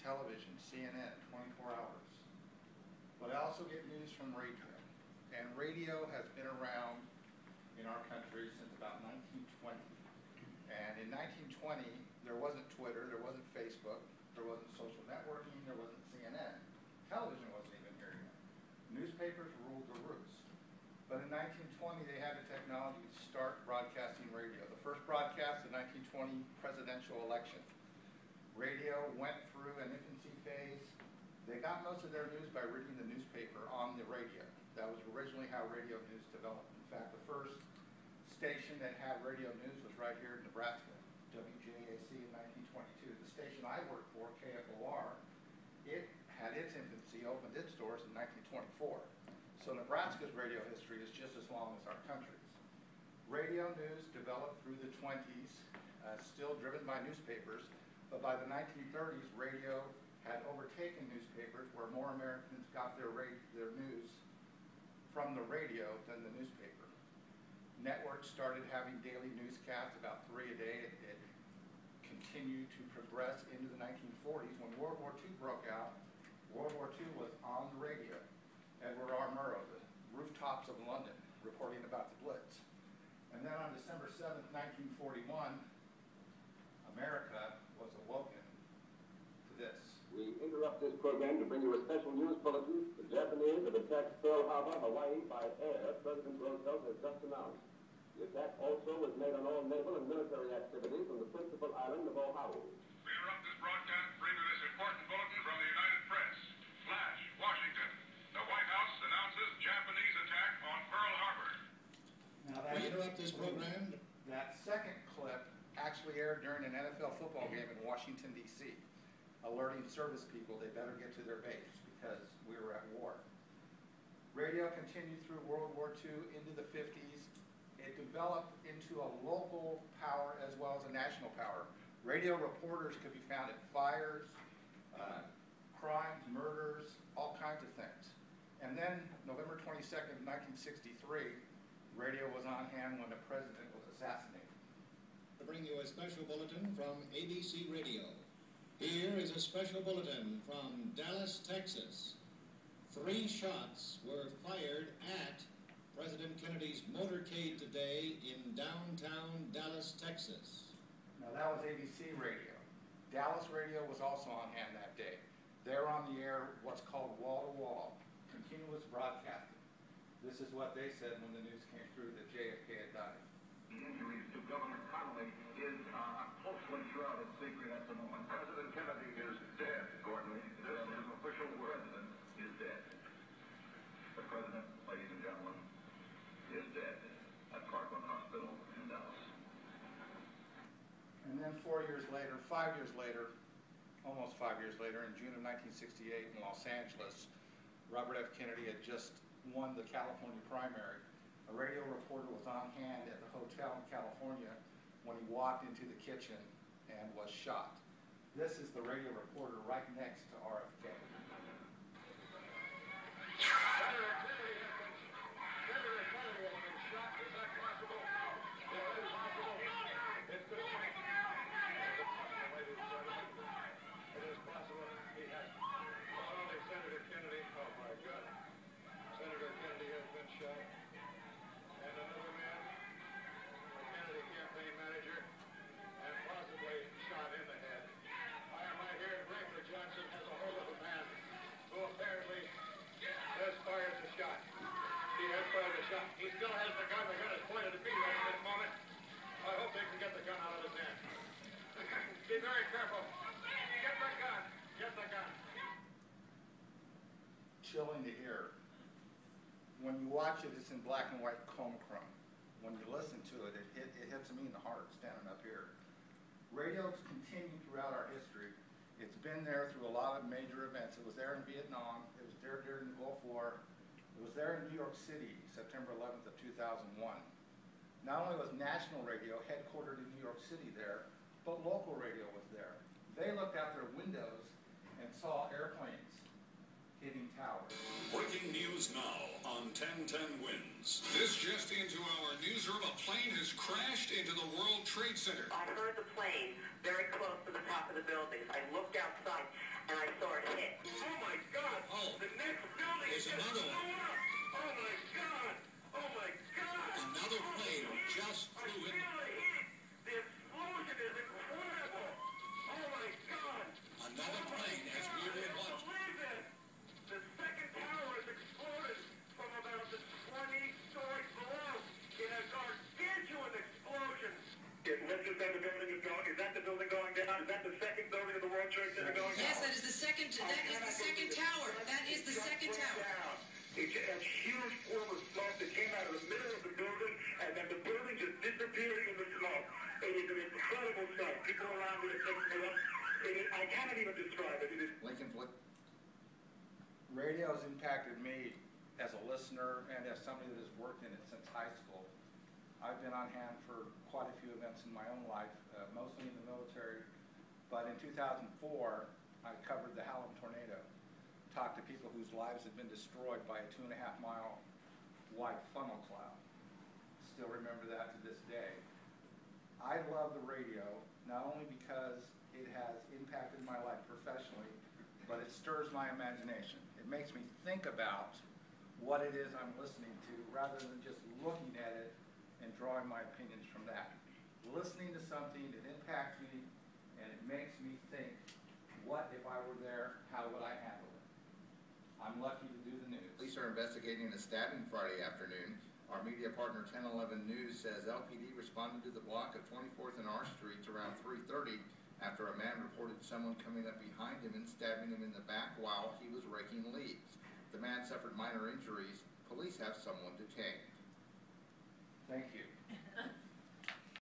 television, CNN, 24 hours. But I also get news from radio. And radio has been around in our country since about 1920. And in 1920, there wasn't Twitter, there wasn't Facebook, there wasn't social networking, there wasn't CNN. Television wasn't even here yet. Newspapers ruled the roost. But in 1920, they had the technology to start broadcasting radio. The first broadcast, the 1920 presidential election. Radio went through an infancy phase. They got most of their news by reading the newspaper on the radio. That was originally how radio news developed. In fact, the first station that had radio news was right here in Nebraska, WJAC in 1922. The station I worked for, KFOR, it had its infancy, opened its doors in 1924. So Nebraska's radio history is just as long as our country's. Radio news developed through the 20s, still driven by newspapers, but by the 1930s, radio had overtaken newspapers, where more Americans got their news from the radio than the newspaper. Networks started having daily newscasts, about 3 a day. It continued to progress into the 1940s. When World War II broke out, World War II was on the radio. Edward R. Murrow, the rooftops of London, reporting about the Blitz. And then on December 7th, 1941, America was awoken to this. We interrupt this program to bring you a special news bulletin. The Japanese have attacked Pearl Harbor, Hawaii by air, President Roosevelt has just announced. The attack also was made on all naval and military activities on the principal island of Oahu. We interrupt this broadcast to bring you this important bulletin from the United Press. Flash, Washington. The White House announces Japanese attack on Pearl Harbor. Now we interrupt this program. That second clip actually aired during an NFL football game in Washington, D.C., alerting service people they better get to their base because we were at war. Radio continued through World War II into the 50s. It developed into a local power as well as a national power. Radio reporters could be found at fires, crimes, murders, all kinds of things. And then, November 22nd, 1963, radio was on hand when the president was assassinated. To bring you a special bulletin from ABC Radio. Here is a special bulletin from Dallas, Texas. 3 shots were fired at President Kennedy's motorcade today in downtown Dallas, Texas. Now that was ABC Radio. Dallas Radio was also on hand that day. They're on the air, what's called wall-to-wall. Continuous broadcasting. This is what they said when the news came through that JFK had died. The injuries to Governor Connolly is a closely shrouded secret at the moment. President Kennedy is dead, Gordon. This is official word. The president is dead. The president, ladies and gentlemen, is dead at Parkland Hospital in Dallas. And then 4 years later, 5 years later, almost 5 years later, in June of 1968 in Los Angeles, Robert F. Kennedy had just won the California primary. A radio reporter was on hand at the hotel in California when he walked into the kitchen and was shot. This is the radio reporter right next to RFK. He still has the gun. The gun is pointed at me right at this moment. I hope they can get the gun out of his hand. Be very careful. Get the gun. Get the gun. Chilling to hear. When you watch it, it's in black and white chrome. When you listen to it, it hits me in the heart standing up here. Radio's continued throughout our history. It's been there through a lot of major events. It was there in Vietnam. It was there during the Gulf War. It was there in New York City, September 11th of 2001. Not only was national radio headquartered in New York City there, but local radio was there. They looked out their windows and saw airplanes hitting towers. Breaking news now on 1010 Wins. This just into our newsroom, a plane has crashed into the World Trade Center. I heard the plane very close to the top of the building. I looked outside. and I saw it hit. Oh my God! Oh. The next building There's just another blew one. up! Oh my God! Oh my God! Another plane just I flew feel in. the heat! The explosion is incredible! Oh my God! Another plane as we were watching. Believe it! The second tower has exploded from about the 20 stories below in a gargantuan explosion. Let's just say the building is going. Is that the building going down? Is that the second building of the World Trade Center going down? Yes, that is the second tower. That is the second tower. It's a huge form of smoke that came out of the middle of the building, and then the building just disappeared in the smoke. It is an incredible sight. People around me are taking it up. I cannot even describe it. It is. Lincoln, radio has impacted me as a listener and as somebody that has worked in it since high school. I've been on hand for quite a few events in my own life, mostly in the military. But in 2004, I covered the Hallam tornado, talked to people whose lives had been destroyed by a 2.5-mile wide funnel cloud. Still remember that to this day. I love the radio, not only because it has impacted my life professionally, but it stirs my imagination. It makes me think about what it is I'm listening to rather than just looking at it and drawing my opinions from that. Listening to something that impacts me and it makes me think, what if I were there, how would I handle it? I'm lucky to do the news. Police are investigating a stabbing Friday afternoon. Our media partner 1011 News says LPD responded to the block of 24th and R Street around 3:30 after a man reported someone coming up behind him and stabbing him in the back while he was raking leaves. The man suffered minor injuries. Police have someone detained. Thank you.